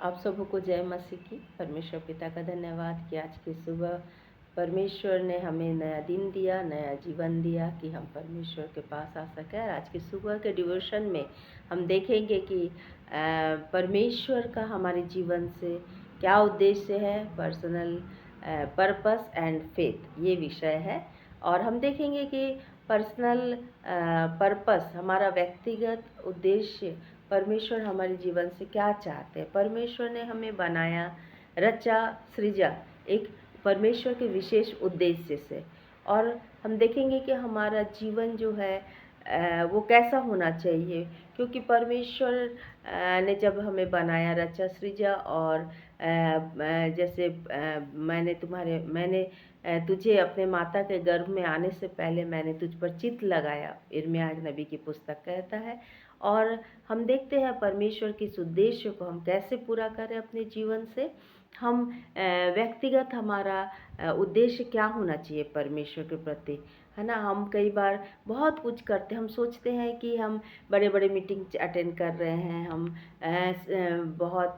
आप सबों को जय मसीह की। परमेश्वर पिता का धन्यवाद कि आज की सुबह परमेश्वर ने हमें नया दिन दिया, नया जीवन दिया कि हम परमेश्वर के पास आ सकें। और आज की सुबह के डिवोशन में हम देखेंगे कि परमेश्वर का हमारे जीवन से क्या उद्देश्य है। पर्सनल पर्पस एंड फेथ ये विषय है। और हम देखेंगे कि पर्सनल पर्पस हमारा व्यक्तिगत उद्देश्य, परमेश्वर हमारे जीवन से क्या चाहते हैं। परमेश्वर ने हमें बनाया, रचा, सृजा एक परमेश्वर के विशेष उद्देश्य से। और हम देखेंगे कि हमारा जीवन जो है वो कैसा होना चाहिए, क्योंकि परमेश्वर ने जब हमें बनाया, रचा, सृजा और जैसे मैंने तुझे अपने माता के गर्भ में आने से पहले मैंने तुझ पर चित्त लगाया, यिर्मयाह नबी की पुस्तक कहता है। और हम देखते हैं परमेश्वर के इस उद्देश्य को हम कैसे पूरा करें अपने जीवन से। हम व्यक्तिगत हमारा उद्देश्य क्या होना चाहिए परमेश्वर के प्रति, है ना। हम कई बार बहुत कुछ करते हैं, हम सोचते हैं कि हम बड़े बड़े मीटिंग अटेंड कर रहे हैं, हम बहुत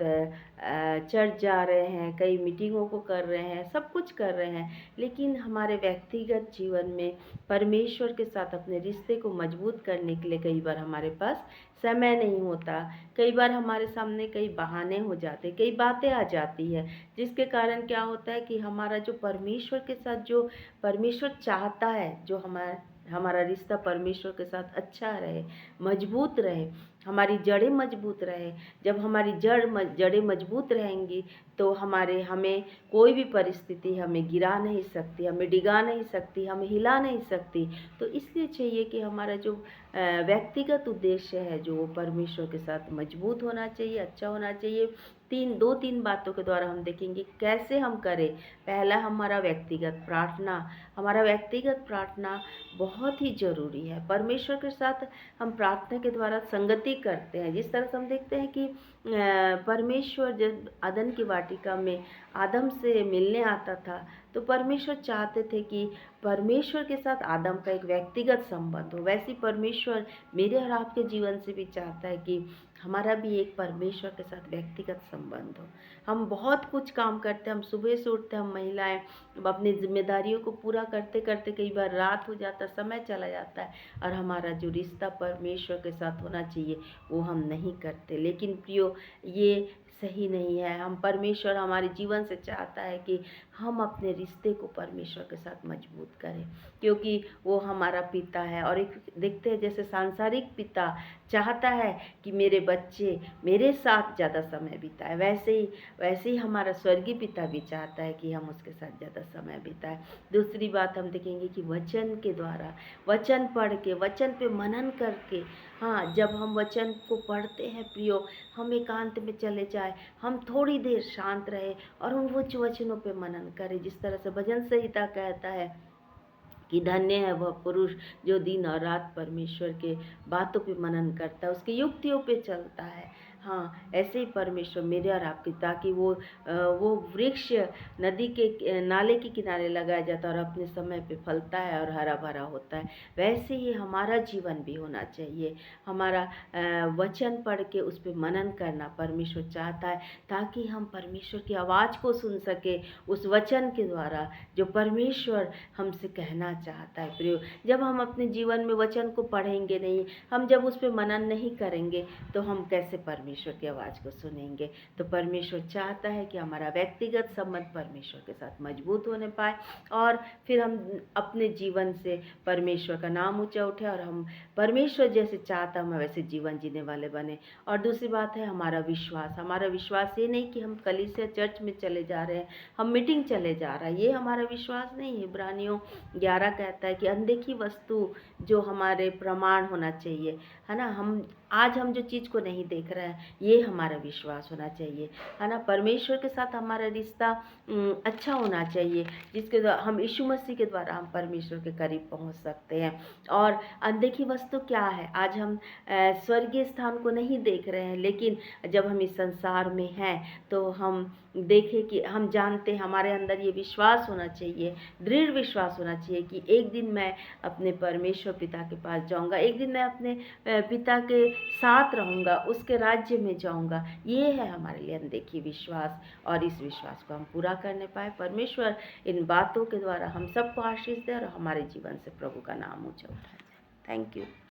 चर्च जा रहे हैं, कई मीटिंगों को कर रहे हैं, सब कुछ कर रहे हैं, लेकिन हमारे व्यक्तिगत जीवन में परमेश्वर के साथ अपने रिश्ते को मजबूत करने के लिए कई बार हमारे पास समय नहीं होता। कई बार हमारे सामने कई बहाने हो जाते, कई बातें आ जाती है, जिसके कारण क्या होता है कि हमारा जो परमेश्वर के साथ जो परमेश्वर चाहता है, जो हमारा रिश्ता परमेश्वर के साथ अच्छा रहे, मजबूत रहे, हमारी जड़ें मजबूत रहे। जब हमारी जड़ें मजबूत रहेंगी तो हमें कोई भी परिस्थिति हमें गिरा नहीं सकती, हमें डिगा नहीं सकती, हमें हिला नहीं सकती। तो इसलिए चाहिए कि हमारा जो व्यक्तिगत उद्देश्य है जो वो परमेश्वर के साथ मजबूत होना चाहिए, अच्छा होना चाहिए। दो तीन बातों के द्वारा हम देखेंगे कैसे हम करें। पहला, हमारा व्यक्तिगत प्रार्थना। हमारा व्यक्तिगत प्रार्थना बहुत ही ज़रूरी है। परमेश्वर के साथ हम प्रार्थना के द्वारा संगति करते हैं। जिस तरह से हम देखते हैं कि परमेश्वर जब अदन की वाटिका में आदम से मिलने आता था, तो परमेश्वर चाहते थे कि परमेश्वर के साथ आदम का एक व्यक्तिगत संबंध हो। वैसे परमेश्वर मेरे और आपके जीवन से भी चाहता है कि हमारा भी एक परमेश्वर के साथ व्यक्तिगत संबंध हो। हम बहुत कुछ काम करते हैं, हम सुबह से उठते हैं, हम महिलाएं अपनी जिम्मेदारियों को पूरा करते करते कई बार रात हो जाता, समय चला जाता है, और हमारा जो रिश्ता परमेश्वर के साथ होना चाहिए वो हम नहीं करते। लेकिन प्रियो, ये सही नहीं है। हम परमेश्वर हमारे जीवन से चाहता है कि हम अपने रिश्ते को परमेश्वर के साथ मजबूत करें, क्योंकि वो हमारा पिता है। और एक देखते हैं जैसे सांसारिक पिता चाहता है कि मेरे बच्चे मेरे साथ ज़्यादा समय बिताए, वैसे ही हमारा स्वर्गीय पिता भी चाहता है कि हम उसके साथ ज़्यादा समय बिताएं। दूसरी बात हम देखेंगे कि वचन के द्वारा, वचन पढ़ के, वचन पे मनन करके। हाँ, जब हम वचन को पढ़ते हैं प्रियो, हम एकांत में चले जाए, हम थोड़ी देर शांत रहे और उन वचनों पे मनन करें। जिस तरह से भजन संहिता कहता है कि धन्य है वह पुरुष जो दिन और रात परमेश्वर के बातों पे मनन करता है, उसकी युक्तियों पे चलता है। हाँ, ऐसे ही परमेश्वर मेरे और आपके, ताकि वो वृक्ष नदी के नाले के किनारे लगाया जाता है और अपने समय पे फलता है और हरा भरा होता है। वैसे ही हमारा जीवन भी होना चाहिए। हमारा वचन पढ़ के उस पर मनन करना परमेश्वर चाहता है, ताकि हम परमेश्वर की आवाज़ को सुन सके उस वचन के द्वारा जो परमेश्वर हमसे कहना चाहता है। प्रियो, जब हम अपने जीवन में वचन को पढ़ेंगे नहीं, हम जब उस पर मनन नहीं करेंगे, तो हम कैसे परमेश्वर की आवाज़ को सुनेंगे। तो परमेश्वर चाहता है कि हमारा व्यक्तिगत संबंध परमेश्वर के साथ मजबूत होने पाए, और फिर हम अपने जीवन से परमेश्वर का नाम ऊंचा उठे और हम परमेश्वर जैसे चाहता हम वैसे जीवन जीने वाले बने। और दूसरी बात है हमारा विश्वास। हमारा विश्वास ये नहीं कि हम कलीसिया चर्च में चले जा रहे हैं, हम मीटिंग चले जा रहा है, ये हमारा विश्वास नहीं है। इब्रानियों 11 कहता है कि अनदेखी वस्तु जो हमारे प्रमाण होना चाहिए, है ना। आज हम जो चीज़ को नहीं देख रहे हैं, ये हमारा विश्वास होना चाहिए, है ना। परमेश्वर के साथ हमारा रिश्ता अच्छा होना चाहिए, जिसके द्वारा हम यीशु मसीह के द्वारा हम परमेश्वर के करीब पहुंच सकते हैं। और अनदेखी वस्तु क्या है? आज हम स्वर्गीय स्थान को नहीं देख रहे हैं, लेकिन जब हम इस संसार में हैं तो हम देखें कि हम जानते हैं, हमारे अंदर ये विश्वास होना चाहिए, दृढ़ विश्वास होना चाहिए कि एक दिन मैं अपने परमेश्वर पिता के पास जाऊंगा, एक दिन मैं अपने पिता के साथ रहूँगा, उसके राज्य में जाऊँगा। ये है हमारे लिए अनदेखी विश्वास, और इस विश्वास को हम पूरा करने पाए। परमेश्वर इन बातों के द्वारा हम सबको आशीष दे और हमारे जीवन से प्रभु का नाम ऊंचा उठाया जाए। Thank you.